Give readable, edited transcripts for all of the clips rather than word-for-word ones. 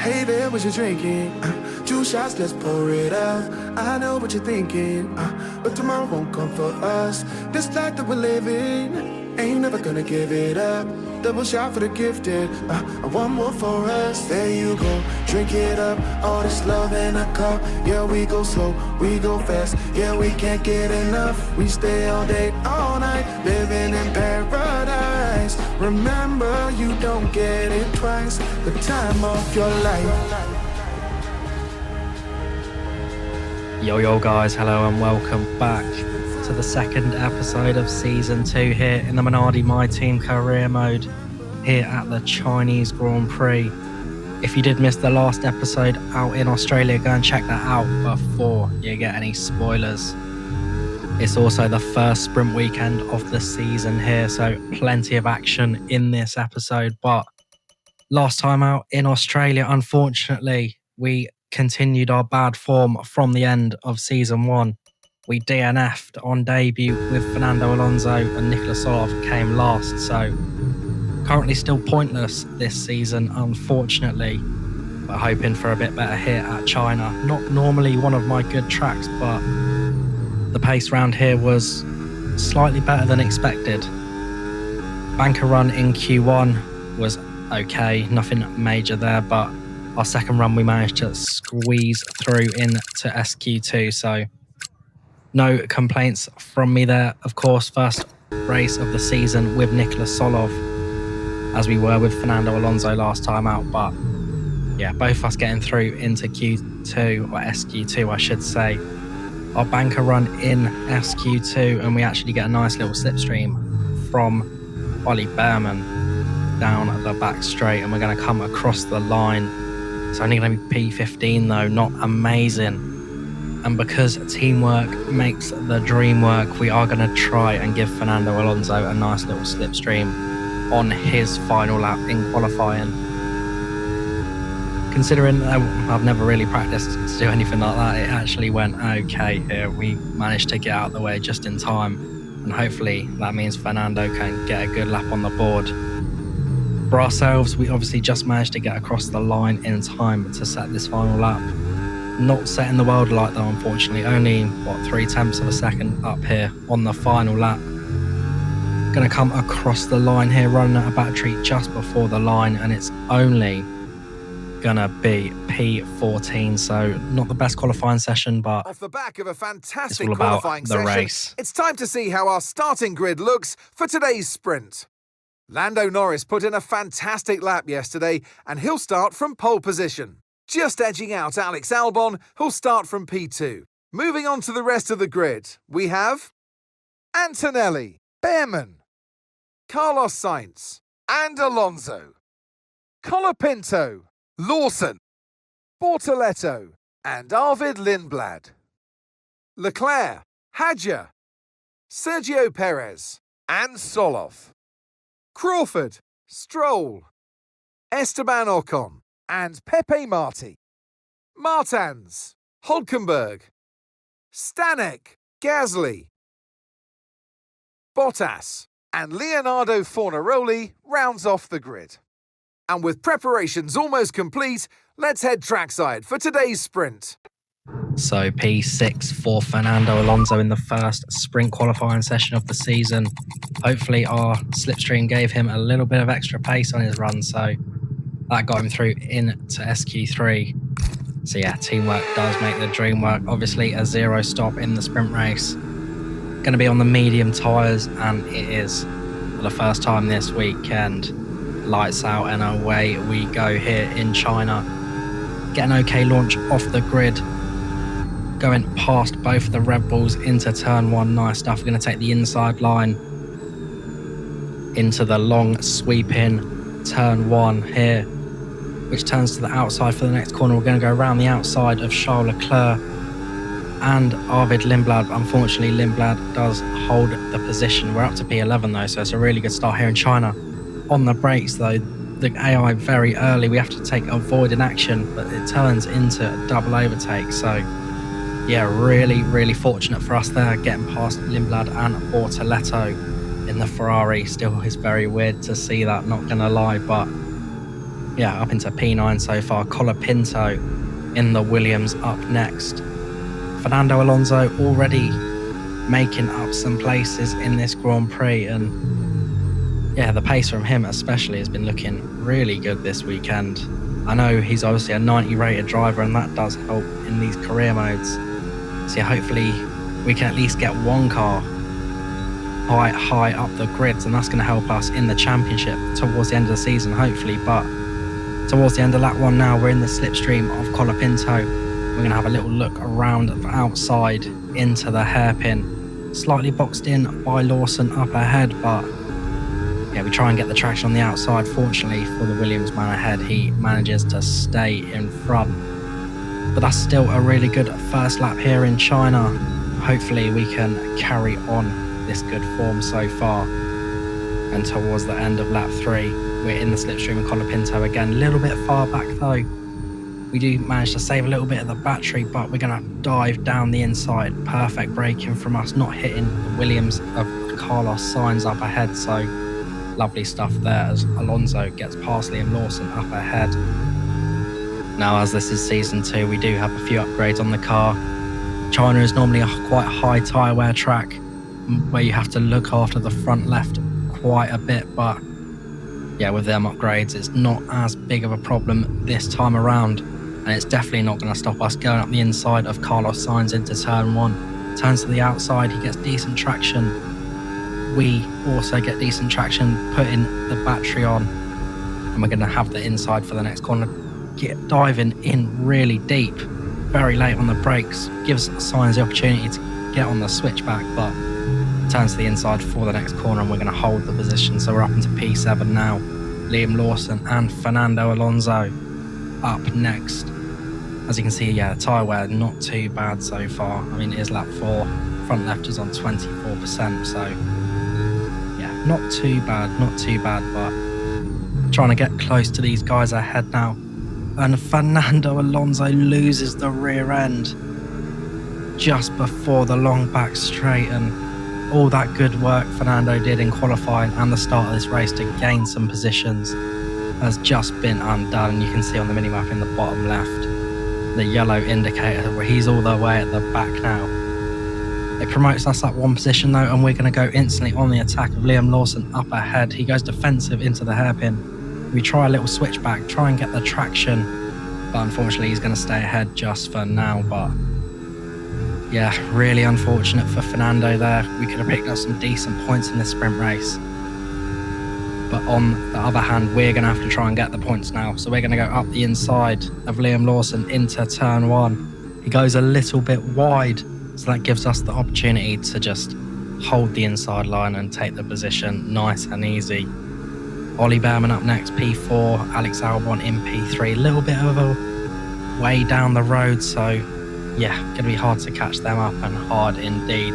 Hey there, what you drinking? 2 shots, let's pour it out. I know what you're thinking, but tomorrow won't come for us. This life that we're living, ain't never gonna give it up. Double shot for the gifted, and one more for us. There you go, drink it up. All this love in a cup. Yeah, we go slow, we go fast. Yeah, we can't get enough. We stay all day, all night, living in paradise. Remember, you don't get it twice. The time of your life. Yo guys, hello and welcome back to the second episode of Season 2 here in the Minardi My Team career mode here at the Chinese Grand Prix. If you did miss the last episode out in Australia, go and check that out before you get any spoilers. It's also the first sprint weekend of the season here, so plenty of action in this episode. But last time out in Australia, unfortunately, we continued our bad form from the end of Season 1. We DNF'd on debut with Fernando Alonso and Nicolas Tsolov came last, so currently still pointless this season, unfortunately. But hoping for a bit better here at China. Not normally one of my good tracks, but the pace round here was slightly better than expected. Banker run in Q1 was okay, nothing major there, but our second run we managed to squeeze through into SQ2, so no complaints from me there. Of course, first race of the season with Nicolas Tsolov, as we were with Fernando Alonso last time out, but yeah, both of us getting through into Q2, or SQ2 I should say. Our banker run in SQ2, and we actually get a nice little slipstream from Ollie Behrman down the back straight, and we're going to come across the line. It's only going to be P15 though, not amazing. And because teamwork makes the dream work, we are going to try and give Fernando Alonso a nice little slipstream on his final lap in qualifying. Considering I've never really practiced to do anything like that, it actually went okay here. We managed to get out of the way just in time, and hopefully that means Fernando can get a good lap on the board. For ourselves, we obviously just managed to get across the line in time to set this final lap. Not setting the world alight though, unfortunately. Only, 0.3 of a second up here on the final lap. Gonna come across the line here, running at a battery just before the line, and it's only gonna be P14, so not the best qualifying session, but off the back of a fantastic it's all about qualifying the session, race. It's time to see how our starting grid looks for today's sprint. Lando Norris put in a fantastic lap yesterday, and he'll start from pole position, just edging out Alex Albon, who'll start from P2. Moving on to the rest of the grid, we have Antonelli, Behrman, Carlos Sainz, and Alonso, Colapinto, Lawson, Bortoletto, and Arvid Lindblad, Leclerc, Hadjar, Sergio Perez, and Tsolov, Crawford, Stroll, Esteban Ocon, and Pepe Marti, Martins, Hulkenberg, Stanek, Gasly, Bottas, and Leonardo Fornaroli rounds off the grid. And with preparations almost complete, let's head trackside for today's sprint. So P6 for Fernando Alonso in the first sprint qualifying session of the season. Hopefully our slipstream gave him a little bit of extra pace on his run, so that got him through into SQ3. So yeah, teamwork does make the dream work. Obviously a 0 stop in the sprint race. Going to be on the medium tyres, and it is for the first time this weekend. Lights out and away we go here in China. Get an okay launch off the grid. Going past both of the Red Bulls into turn 1. Nice stuff. We're going to take the inside line into the long sweeping turn 1 here, which turns to the outside for the next corner. We're going to go around the outside of Charles Leclerc and Arvid Lindblad. Unfortunately, Lindblad does hold the position. We're up to P11 though, so it's a really good start here in China. On the brakes though, the AI very early, we have to take avoid in action, but it turns into a double overtake. So yeah, really fortunate for us there, getting past Lindblad and Bortoletto in the Ferrari. Still is very weird to see that, not gonna lie, but up into P9 so far. Colapinto in the Williams up next. Fernando Alonso already making up some places in this Grand Prix, and the pace from him especially has been looking really good this weekend. I know he's obviously a 90 rated driver, and that does help in these career modes. So hopefully we can at least get one car high up the grids, and that's going to help us in the championship towards the end of the season, hopefully. But towards the end of lap 1 now, we're in the slipstream of Colapinto. We're going to have a little look around the outside into the hairpin. Slightly boxed in by Lawson up ahead, but we try and get the traction on the outside. Fortunately for the Williams man ahead, he manages to stay in front. But that's still a really good first lap here in China. Hopefully we can carry on this good form so far. And towards the end of lap 3, we're in the slipstream of Colapinto again. A little bit far back though. We do manage to save a little bit of the battery, but we're going to dive down the inside. Perfect braking from us, not hitting the Williams of Carlos Sainz up ahead. So lovely stuff there as Alonso gets past Liam Lawson up ahead. Now, as this is season 2, we do have a few upgrades on the car. China is normally a quite high tyre wear track, where you have to look after the front left quite a bit, but with them upgrades it's not as big of a problem this time around, and it's definitely not going to stop us going up the inside of Carlos Sainz into turn 1. Turns to the outside, he gets decent traction. We also get decent traction putting the battery on, and we're going to have the inside for the next corner. Diving in really deep, very late on the brakes, gives Sainz the opportunity to get on the switchback, but turns to the inside for the next corner, and we're going to hold the position. So we're up into P7 now. Liam Lawson and Fernando Alonso up next. As you can see, tyre wear not too bad so far. I mean, it is lap 4. Front left is on 24%, so not too bad, but trying to get close to these guys ahead now. And Fernando Alonso loses the rear end just before the long back straight, and all that good work Fernando did in qualifying and the start of this race to gain some positions has just been undone. And you can see on the minimap in the bottom left the yellow indicator where he's all the way at the back now. It promotes us up 1 position though, and we're going to go instantly on the attack of Liam Lawson up ahead. He goes defensive into the hairpin. We try a little switchback, try and get the traction, but unfortunately he's going to stay ahead just for now. But really unfortunate for Fernando there. We could have picked up some decent points in this sprint race. But on the other hand, we're going to have to try and get the points now. So we're going to go up the inside of Liam Lawson into turn 1. He goes a little bit wide, so that gives us the opportunity to just hold the inside line and take the position nice and easy. Ollie Behrman up next, P4, Alex Albon in P3. A little bit of a way down the road, so going to be hard to catch them up, and hard indeed.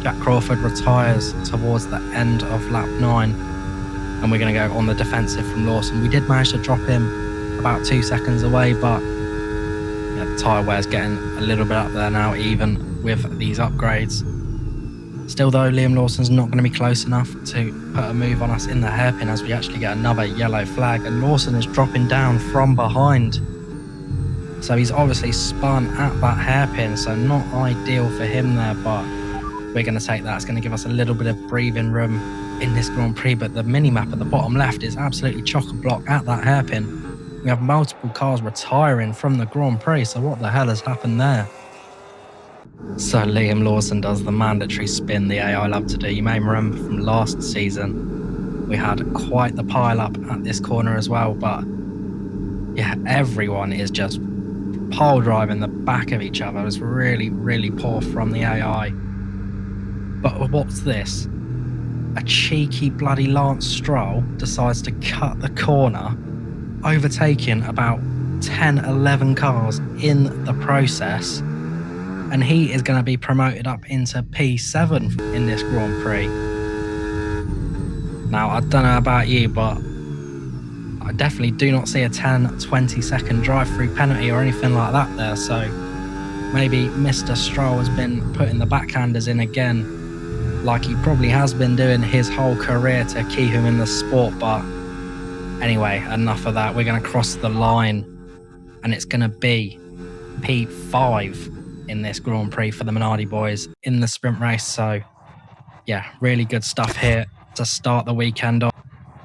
Jack Crawford retires towards the end of lap 9, and we're going to go on the defensive from Lawson. We did manage to drop him about 2 seconds away, but the tyre wear's getting a little bit up there now, even with these upgrades. Still though, Liam Lawson's not going to be close enough to put a move on us in the hairpin, as we actually get another yellow flag, and Lawson is dropping down from behind. So he's obviously spun at that hairpin, so not ideal for him there, but we're going to take that. It's going to give us a little bit of breathing room in this Grand Prix, but the mini-map at the bottom left is absolutely chock-a-block at that hairpin. We have multiple cars retiring from the Grand Prix, so what the hell has happened there? So Liam Lawson does the mandatory spin the AI love to do. You may remember from last season, we had quite the pile-up at this corner as well, but everyone is just pile driving the back of each other. It was really, really poor from the AI. But what's this? A cheeky bloody Lance Stroll decides to cut the corner, overtaking about 10-11 cars in the process, and he is going to be promoted up into P7 in this Grand Prix. Now, I don't know about you, but I definitely do not see a 10-20 second drive-through penalty or anything like that there, so maybe Mr. Stroll has been putting the backhanders in again, like he probably has been doing his whole career to keep him in the sport. But Anyway, enough of that. We're going to cross the line, and it's going to be P5 in this Grand Prix for the Minardi boys in the sprint race. So, yeah, really good stuff here to start the weekend off.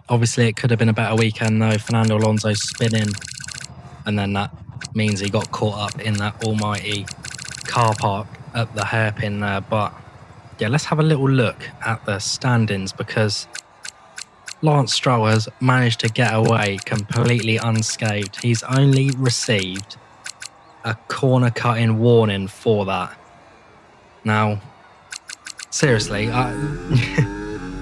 Obviously, it could have been a better weekend, though. Fernando Alonso spinning, and then that means he got caught up in that almighty car park at the hairpin there. But, yeah, let's have a little look at the standings, because Lance Stroll has managed to get away completely unscathed. He's only received a corner cutting warning for that. Now, seriously,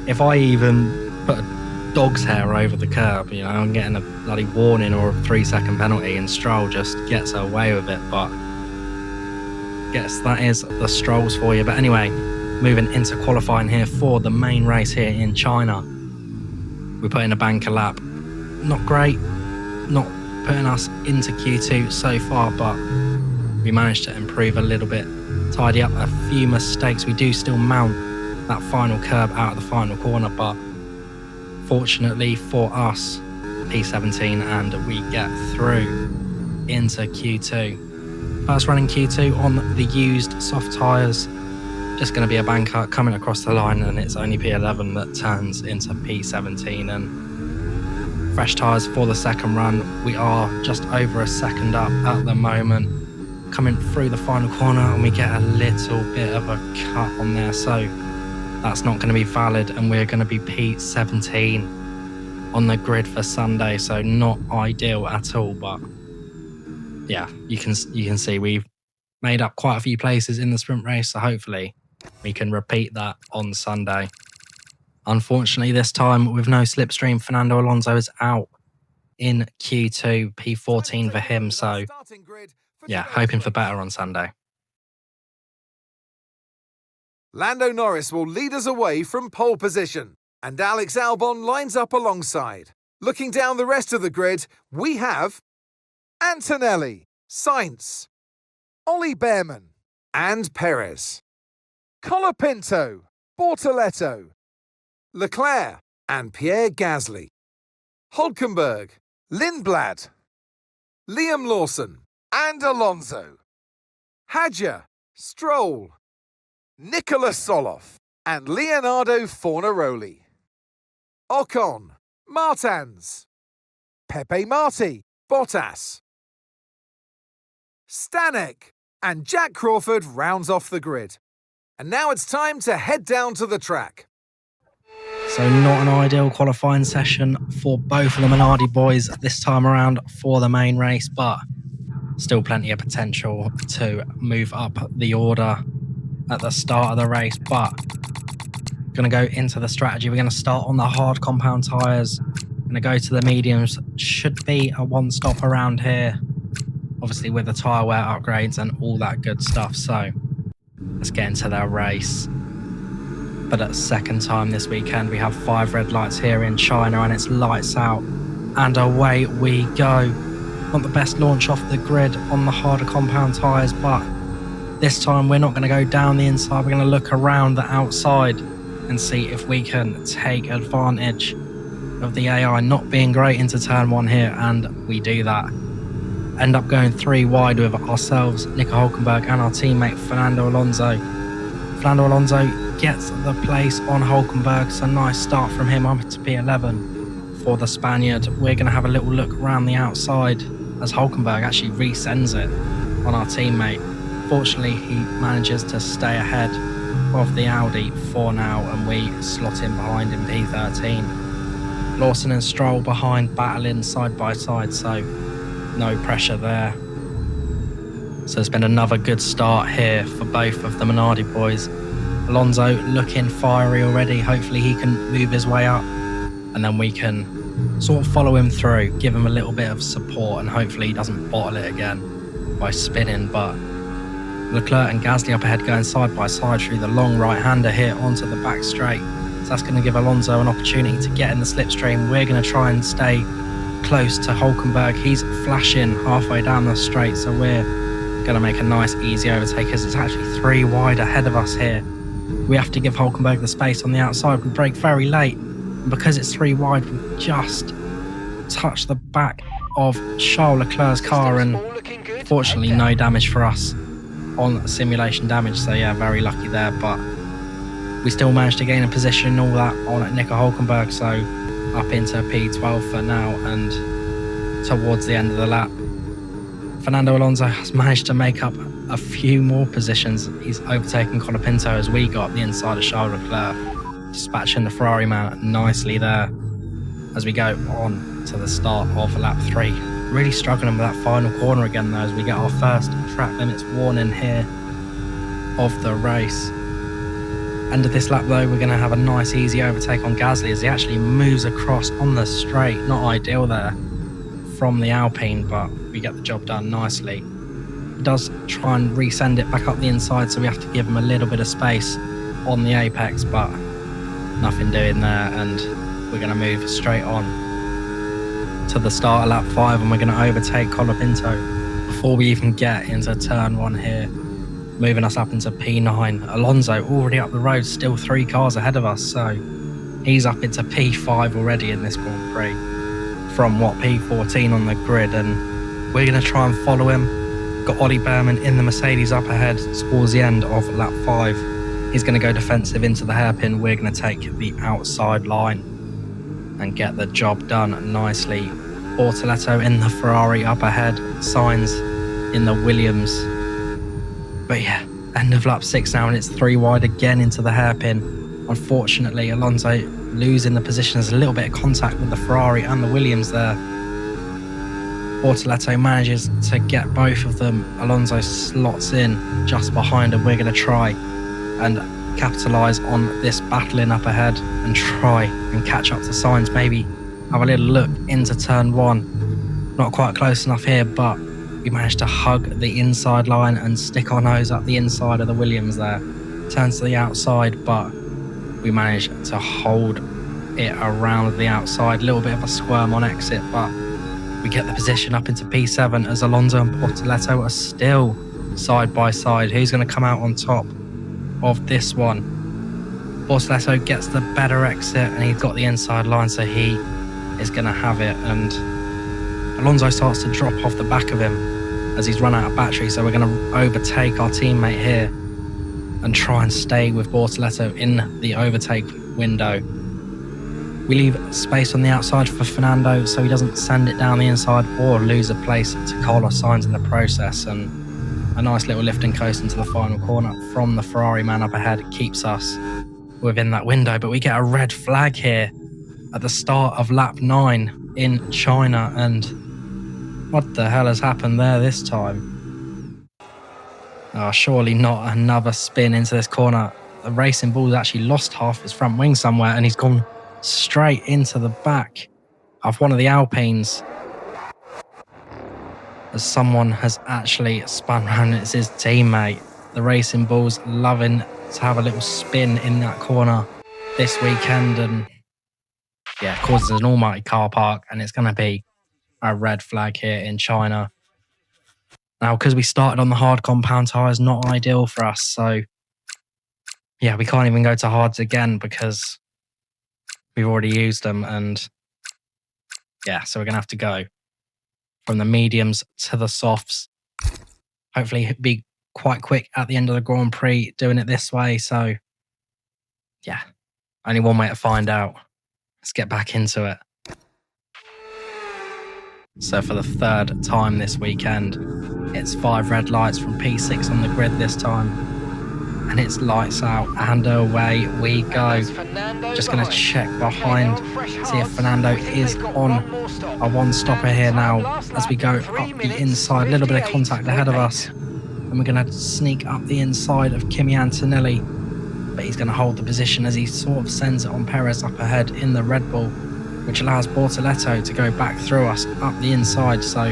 if I even put a dog's hair over the curb, you know, I'm getting a bloody warning or a 3-second penalty, and Stroll just gets away with it. But guess that is the Strolls for you. But anyway, moving into qualifying here for the main race here in China. We put in a banker lap. Not great, not putting us into Q2 so far, but we managed to improve a little bit, tidy up a few mistakes. We do still mount that final curb out of the final corner, but fortunately for us, P17, and we get through into Q2. First running Q2 on the used soft tyres. Just going to be a banker coming across the line, and it's only P11 that turns into P17. And fresh tyres for the second run. We are just over a second up at the moment, coming through the final corner, and we get a little bit of a cut on there, so that's not going to be valid, and we're going to be P17 on the grid for Sunday, so not ideal at all. But yeah, you can see we've made up quite a few places in the sprint race, so hopefully we can repeat that on Sunday. Unfortunately, this time with no slipstream, Fernando Alonso is out in Q2, P14 for him. So, yeah, hoping for better on Sunday. Lando Norris will lead us away from pole position, and Alex Albon lines up alongside. Looking down the rest of the grid, we have Antonelli, Sainz, Ollie Behrman, and Perez. Colapinto, Bortoletto, Leclerc, and Pierre Gasly. Hulkenberg, Lindblad, Liam Lawson, and Alonso. Hadja, Stroll, Nicola Tsolov, and Leonardo Fornaroli. Ocon, Martins, Pepe Marti, Bottas. Stanek and Jack Crawford rounds off the grid. And now it's time to head down to the track. So not an ideal qualifying session for both of the Minardi boys this time around for the main race, but still plenty of potential to move up the order at the start of the race. But going to go into the strategy. We're going to start on the hard compound tyres. Going to go to the mediums. Should be a one-stop around here, obviously with the tyre wear upgrades and all that good stuff. So let's get into the race. But at the second time this weekend, we have 5 red lights here in China, and it's lights out and away we go. Not the best launch off the grid on the harder compound tyres, but this time we're not going to go down the inside. We're going to look around the outside and see if we can take advantage of the AI not being great into turn 1 here, and we do that. End up going 3 wide with ourselves, Nico Hulkenberg, and our teammate Fernando Alonso. Fernando Alonso gets the place on Hulkenberg, so nice start from him up to P11 for the Spaniard. We're going to have a little look around the outside as Hulkenberg actually resends it on our teammate. Fortunately, he manages to stay ahead of the Audi for now, and we slot in behind in P13. Lawson and Stroll behind, battling side by side, so no pressure there. So it's been another good start here for both of the Minardi boys. Alonso looking fiery already. Hopefully he can move his way up, and then we can sort of follow him through, give him a little bit of support, and hopefully he doesn't bottle it again by spinning. But Leclerc and Gasly up ahead, going side by side through the long right-hander here onto the back straight. So that's going to give Alonso an opportunity to get in the slipstream. We're going to try and stay close to Hulkenberg. He's flashing halfway down the straight, so we're going to make a nice easy overtake, as it's actually 3 wide ahead of us here. We have to give Hulkenberg the space on the outside. We brake very late, and because it's 3 wide, we just touched the back of Charles Leclerc's car, and fortunately no damage for us on simulation damage, so yeah, very lucky there, but we still managed to gain a position, all that on Nico Hulkenberg, so up into P12 for now, and towards the end of the lap, Fernando Alonso has managed to make up a few more positions. He's overtaken Colapinto as we got up the inside of Charles Leclerc, dispatching the Ferrari man nicely there as we go on to the start of lap 3. Really struggling with that final corner again though, as we get our first track limits warning here of the race. End of this lap though, we're going to have a nice easy overtake on Gasly as he actually moves across on the straight. Not ideal there from the Alpine, but we get the job done nicely. He does try and resend it back up the inside, so we have to give him a little bit of space on the apex, but nothing doing there, and we're going to move straight on to the start of lap 5, and we're going to overtake Colapinto before we even get into turn 1 here, moving us up into P9. Alonso already up the road, still 3 cars ahead of us, so he's up into P5 already in this Grand Prix from P14 on the grid, and we're going to try and follow him. Got Ollie Behrman in the Mercedes up ahead towards the end of lap 5. He's going to go defensive into the hairpin. We're going to take the outside line and get the job done nicely. Bortoleto in the Ferrari up ahead, Sainz in the Williams. But yeah, end of lap 6 now, and it's 3 wide again into the hairpin. Unfortunately, Alonso losing the position. There's a little bit of contact with the Ferrari and the Williams there. Bortoleto manages to get both of them. Alonso slots in just behind, and we're going to try and capitalise on this battling up ahead and try and catch up to Sainz. Maybe have a little look into turn 1. Not quite close enough here, but we managed to hug the inside line and stick our nose up the inside of the Williams there. Turn to the outside, but we managed to hold it around the outside. A little bit of a squirm on exit, but we get the position up into P7 as Alonso and Bortoleto are still side by side. Who's going to come out on top of this one? Bortoleto gets the better exit, and he's got the inside line, so he is going to have it, and Alonso starts to drop off the back of him as he's run out of battery, so we're going to overtake our teammate here and try and stay with Bortoleto in the overtake window. We leave space on the outside for Fernando so he doesn't send it down the inside or lose a place to Carlos Sainz in the process, and a nice little lift and coast into the final corner from the Ferrari man up ahead keeps us within that window. But we get a red flag here at the start of lap 9 in China, and what the hell has happened there this time? Oh, surely not another spin into this corner. The Racing Bull's actually lost half his front wing somewhere, and he's gone straight into the back of one of the Alpines as someone has actually spun around. It's his teammate. The Racing Bull's loving to have a little spin in that corner this weekend, and yeah, causes an almighty car park, and it's going to be a red flag here in China. Now, because we started on the hard compound tyres, not ideal for us, so yeah, we can't even go to hards again because we've already used them, and yeah, so we're going to have to go from the mediums to the softs. Hopefully be quite quick at the end of the Grand Prix doing it this way, so yeah, only one way to find out. Let's get back into it. So for the 3rd time this weekend, it's 5 red lights from P6 on the grid this time. And it's lights out and away we go. Just going to check behind, see if Fernando is on a one-stopper here now as we go up the inside. A little bit of contact ahead of us. And we're going to sneak up the inside of Kimi Antonelli. But he's going to hold the position as he sort of sends it on Perez up ahead in the Red Bull, which allows Bortoleto to go back through us up the inside. So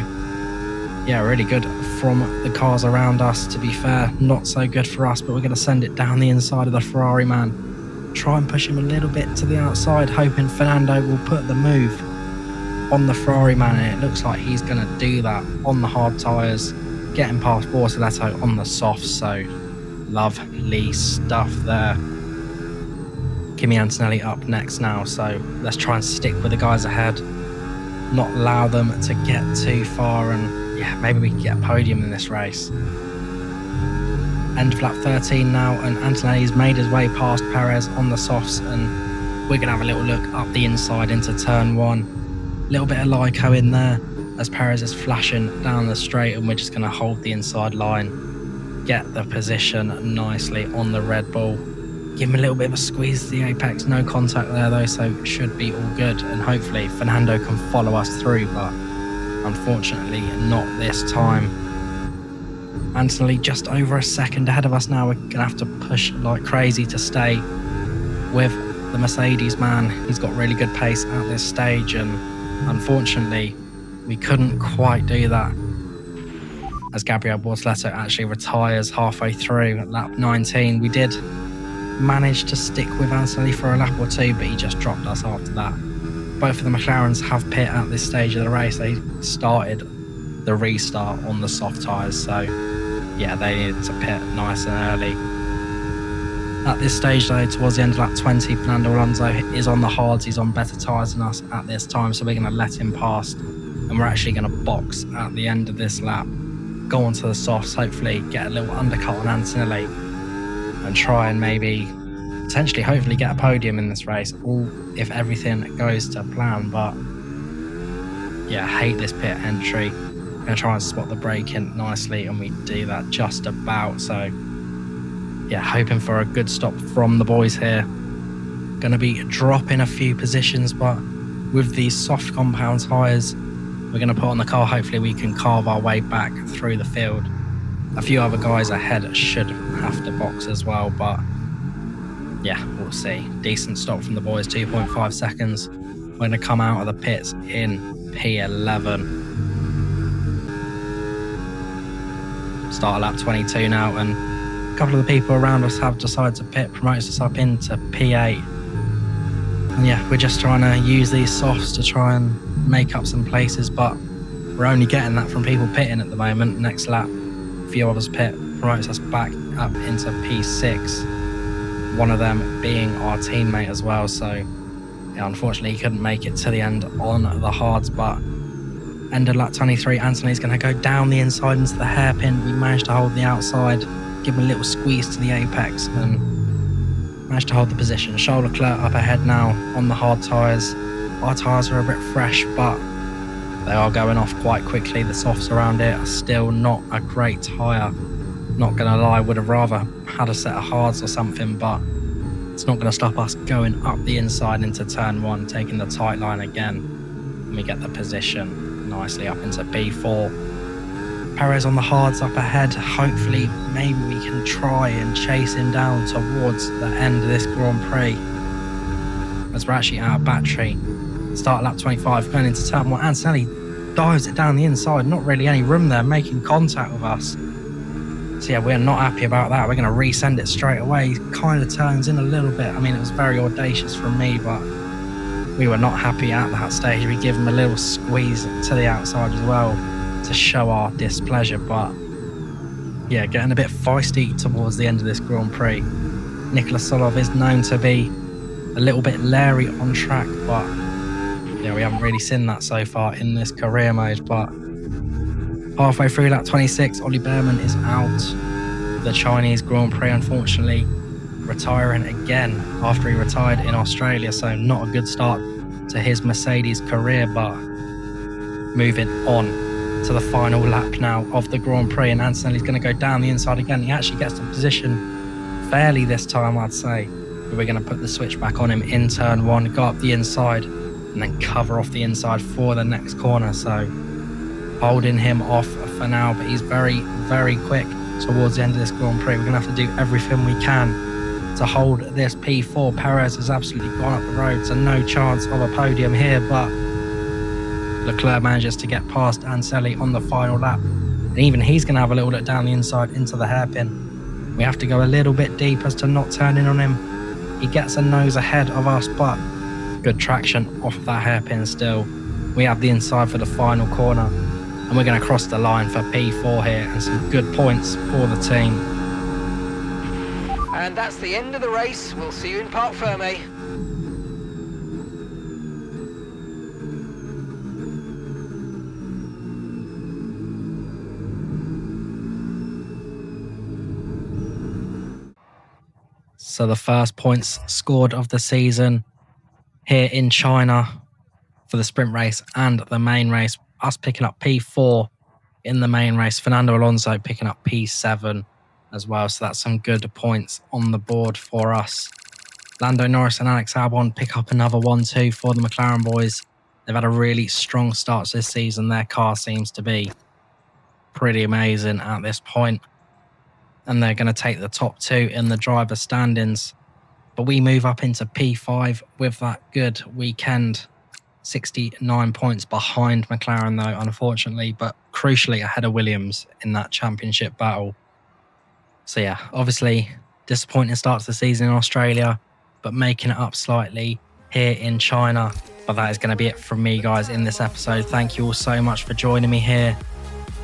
yeah, really good from the cars around us, to be fair. Not so good for us, but we're going to send it down the inside of the Ferrari man. Try and push him a little bit to the outside, hoping Fernando will put the move on the Ferrari man, and it looks like he's going to do that on the hard tyres, getting past Bortoleto on the softs. So lovely stuff there. Kimi Antonelli up next now, so let's try and stick with the guys ahead. not allow them to get too far, and yeah, maybe we can get a podium in this race. End of lap 13 now, and Antonelli's made his way past Perez on the softs, and we're going to have a little look up the inside into turn 1. A little bit of Lyco in there as Perez is flashing down the straight, and we're just going to hold the inside line, get the position nicely on the Red Bull. Give him a little bit of a squeeze to the apex, no contact there though, so it should be all good, and hopefully Fernando can follow us through, but unfortunately not this time. Antonelli just over a second ahead of us now. We're going to have to push like crazy to stay with the Mercedes man. He's got really good pace at this stage, and unfortunately we couldn't quite do that as Gabriel Bortoleto actually retires halfway through at lap 19. We did manage to stick with Antonelli for a lap or two, but he just dropped us after that. Both of the McLarens have pit at this stage of the race. They started the restart on the soft tyres, so yeah, they needed to pit nice and early. At this stage though, towards the end of lap 20, Fernando Alonso is on the hards. He's on better tyres than us at this time, so we're going to let him past, and we're actually going to box at the end of this lap, go onto the softs, hopefully get a little undercut on Antonelli, and try and maybe potentially hopefully get a podium in this race, all if everything goes to plan. But yeah, I hate this pit entry. I'm going to try and spot the brake in nicely, and we do that just about. So yeah, hoping for a good stop from the boys here. Going to be dropping a few positions, but with these soft compound tyres we're going to put on the car, hopefully we can carve our way back through the field. A few other guys ahead should have to box as well, but yeah, we'll see. Decent stop from the boys, 2.5 seconds. We're going to come out of the pits in P11. Start lap 22 now, and a couple of the people around us have decided to pit, promotes us up into P8. And yeah, we're just trying to use these softs to try and make up some places, but we're only getting that from people pitting at the moment. Next lap, a few of us pit, promotes us back up into P6. One of them being our teammate as well, so yeah, unfortunately he couldn't make it to the end on the hards, but end of lap 23, Anthony's going to go down the inside into the hairpin. We managed to hold the outside, give him a little squeeze to the apex, and managed to hold the position. Charles Leclerc up ahead now on the hard tyres. Our tyres are a bit fresh, but they are going off quite quickly. The softs around it are still not a great tyre. Not going to lie, would have rather had a set of hards or something, but it's not going to stop us going up the inside into turn 1, taking the tight line again. And we get the position nicely up into P4. Perez on the hards up ahead. Hopefully, maybe we can try and chase him down towards the end of this Grand Prix, as we're actually out of battery. Start lap 25, going into turn 1. Antonelli dives it down the inside. Not really any room there, making contact with us. So yeah, we're not happy about that. We're going to resend it straight away. Kind of turns in a little bit. I mean, it was very audacious from me, but we were not happy at that stage. We give him a little squeeze to the outside as well to show our displeasure, but yeah, getting a bit feisty towards the end of this Grand Prix. Nicholas Tsolov is known to be a little bit leery on track, but yeah, we haven't really seen that so far in this career mode. But halfway through lap 26, Ollie Behrman is out the Chinese Grand Prix, unfortunately, retiring again after he retired in Australia, so not a good start to his Mercedes career. But moving on to the final lap now of the Grand Prix, and Antonelli's going to go down the inside again. He actually gets the position fairly this time, I'd say. But we're going to put the switch back on him in turn 1, go up the inside, and then cover off the inside for the next corner. So holding him off for now, but he's very, very quick towards the end of this Grand Prix. We're going to have to do everything we can to hold this P4. Perez has absolutely gone up the road, so no chance of a podium here, but Leclerc manages to get past Antonelli on the final lap, and even he's going to have a little look down the inside into the hairpin. We have to go a little bit deep as to not turn in on him. He gets a nose ahead of us, but good traction off that hairpin still. We have the inside for the final corner, and we're going to cross the line for P4 here, and some good points for the team. And that's the end of the race. We'll see you in Parc Fermé. So the first points scored of the season here in China for the sprint race and the main race. Us picking up P4 in the main race. Fernando Alonso picking up P7 as well. So that's some good points on the board for us. Lando Norris and Alex Albon pick up another 1-2 for the McLaren boys. They've had a really strong start to this season. Their car seems to be pretty amazing at this point. And they're going to take the top 2 in the driver standings. But we move up into P5 with that good weekend. 69 points behind McLaren though, unfortunately, but crucially ahead of Williams in that championship battle. So yeah, obviously disappointing start to the season in Australia, but making it up slightly here in China. But that is going to be it from me, guys, in this episode. Thank you all so much for joining me here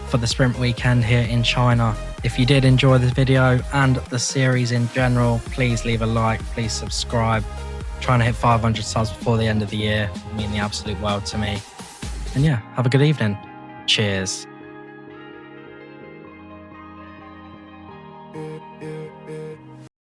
for the sprint weekend here in China. If you did enjoy this video and the series in general, please leave a like, please subscribe. Trying to hit 500 subs before the end of the year would mean the absolute world to me. And yeah, have a good evening. Cheers. Yeah.